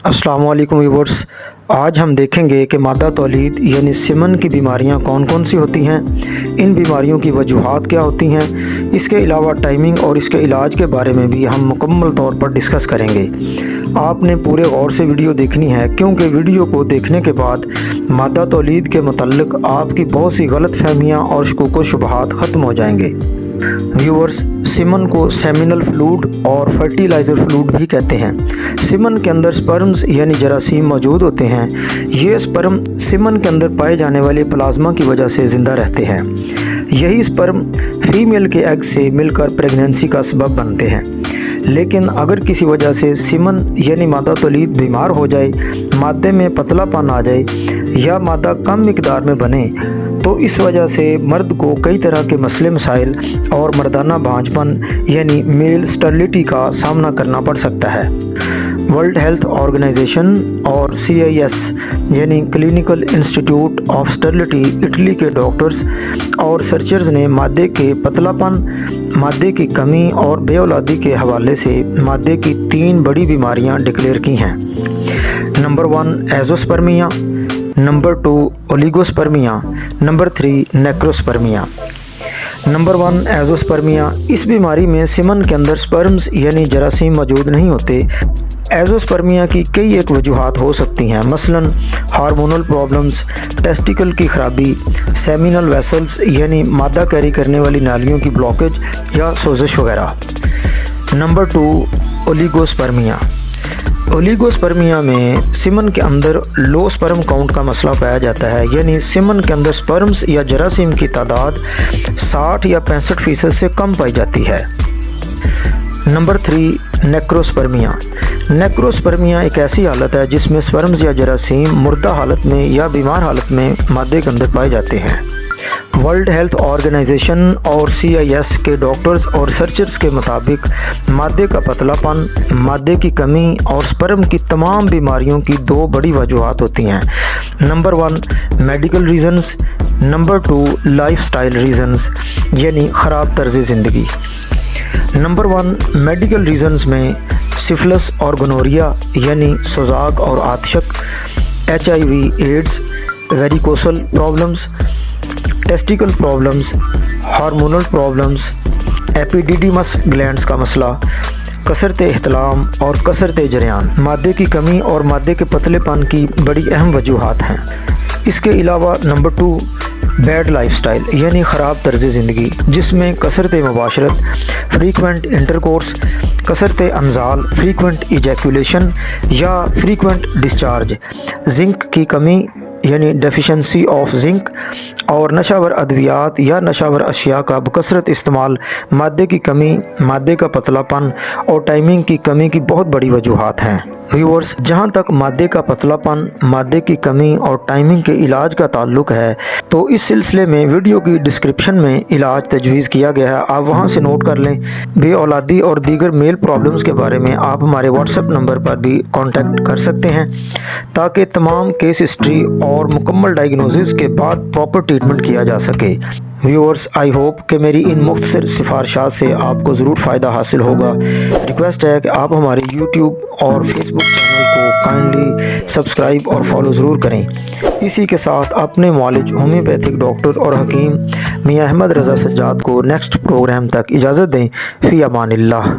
अस्सलाम वालेकुम व्यूअर्स। आज हम देखेंगे कि मादा तौलीद यानी सिमन की बीमारियां कौन कौन सी होती हैं, इन बीमारियों की वजूहात क्या होती हैं, इसके अलावा टाइमिंग और इसके इलाज के बारे में भी हम मुकम्मल तौर पर डिस्कस करेंगे। आपने पूरे गौर से वीडियो देखनी है, क्योंकि वीडियो को देखने के बाद मादा तौलीद के मुतल्लिक़ आपकी बहुत सी गलत फहमियाँ और शुकूक व शुबहात ख़त्म हो जाएंगे। व्यूअर्स, सिमन को सेमिनल फ्लूइड और फर्टिलाइज़र फ्लूइड भी कहते हैं। सिमन के अंदर स्पर्म्स यानी जरासीम मौजूद होते हैं। ये स्पर्म सिमन के अंदर पाए जाने वाले प्लाज्मा की वजह से ज़िंदा रहते हैं। यही स्पर्म फीमेल के एग से मिलकर प्रेगनेंसी का सबब बनते हैं। लेकिन अगर किसी वजह से सिमन यानी मादा तौलीद बीमार हो जाए, मादे में पतलापन आ जाए या मादा कम मिकदार में बने, तो इस वजह से मर्द को कई तरह के मसले मसाइल और मर्दाना भांजपन यानी मेल स्टर्लिटी का सामना करना पड़ सकता है। वर्ल्ड हेल्थ ऑर्गेनाइजेशन और CIS यानी clinical institute of sterility Italy के डॉक्टर्स और सर्चर्स ने मादे के पतलापन, मादे की कमी और बेऔलादी के हवाले से मादे की 3 बड़ी बीमारियां डिक्लेयर की हैं। Number 1 azoospermia, number 2 oligospermia, number 3 necrospermia. Number 1 azoospermia. इस बीमारी में सिमन के अंदर स्पर्म्स यानी जरासीम मौजूद नहीं होते। एज़ोस्पर्मिया की कई एक वजूहात हो सकती हैं, मसलन हार्मोनल प्रॉब्लम्स, टेस्टिकल की खराबी, सेमिनल वेसल्स यानी मादा कैरी करने वाली नालियों की ब्लॉकेज या सोजिश वगैरह। Number 2 oligospermia. ओलिगोस्पर्मिया में सिमन के अंदर लो स्पर्म काउंट का मसला पाया जाता है, यानी सिमन के अंदर स्पर्म्स या जरासीम की तादाद 60 या 65% से कम पाई जाती है। नंबर 3 नेक्रोस्पर्मिया। नेक्रोस्पर्मिया एक ऐसी हालत है जिसमें स्पर्म्स या जरासीम मुर्दा हालत में या बीमार हालत में मादे के अंदर पाए जाते हैं। वर्ल्ड हेल्थ ऑर्गेनाइजेशन और CIS के डॉक्टर्स और सर्चर्स के मुताबिक मादे का पतलापन, मादे की कमी और स्पर्म की तमाम बीमारियों की 2 बड़ी वजूहात होती हैं। Number 1 medical reasons, number 2 lifestyle reasons यानी ख़राब तर्ज़ ज़िंदगी। नंबर 1 मेडिकल रीज़न्स में सिफिलिस और गोनोरिया यानी सोजाक और आतशक, HIV AIDS, varicocele problems, testicle problems, hormonal problems, epididymis glands का मसला, कसरत एहतलाम और कसरत जरियान मादे की कमी और मादे के पतलेपन की बड़ी अहम वजूहात हैं। इसके अलावा नंबर 2 बैड लाइफस्टाइल यानी ख़राब तर्ज़ ज़िंदगी, जिसमें कसरत मुबाशरत, फ्रीक्वेंट इंटरकोर्स, कसरत अमज़ाल, फ्रीक्वेंट इजैकुलेशन या फ्रीक्वेंट डिस्चार्ज, जिंक की कमी यानी डेफिशिएंसी ऑफ जिंक और नशावर अद्वियात या नशावर अशिया का बकसरत इस्तेमाल मादे की कमी, मादे का पतलापन और टाइमिंग की कमी की बहुत बड़ी वजूहात हैं। व्यूअर्स, जहाँ तक मादे का पतलापन, मादे की कमी और टाइमिंग के इलाज का ताल्लुक़ है, तो इस सिलसिले में वीडियो की डिस्क्रिप्शन में इलाज तजवीज़ किया गया है, आप वहाँ से नोट कर लें। बेऔलादी और दीगर मेल प्रॉब्लम्स के बारे में आप हमारे WhatsApp नंबर पर भी कांटेक्ट कर सकते हैं, ताकि तमाम केस हिस्ट्री और मुकम्मल डायग्नोसिस के बाद प्रॉपर ट्रीटमेंट किया जा सके। व्यूअर्स, आई होप कि मेरी इन मुख्तसर सिफारिशात से आपको ज़रूर फ़ायदा हासिल होगा। रिक्वेस्ट है कि आप हमारे YouTube और Facebook चैनल को काइंडली सब्सक्राइब और फॉलो ज़रूर करें। इसी के साथ अपने मौलिज होम्योपैथिक डॉक्टर और हकीम मियां अहमद रज़ा सज्जाद को नेक्स्ट प्रोग्राम तक इजाज़त दें। फ़ी अमानिल्लाह।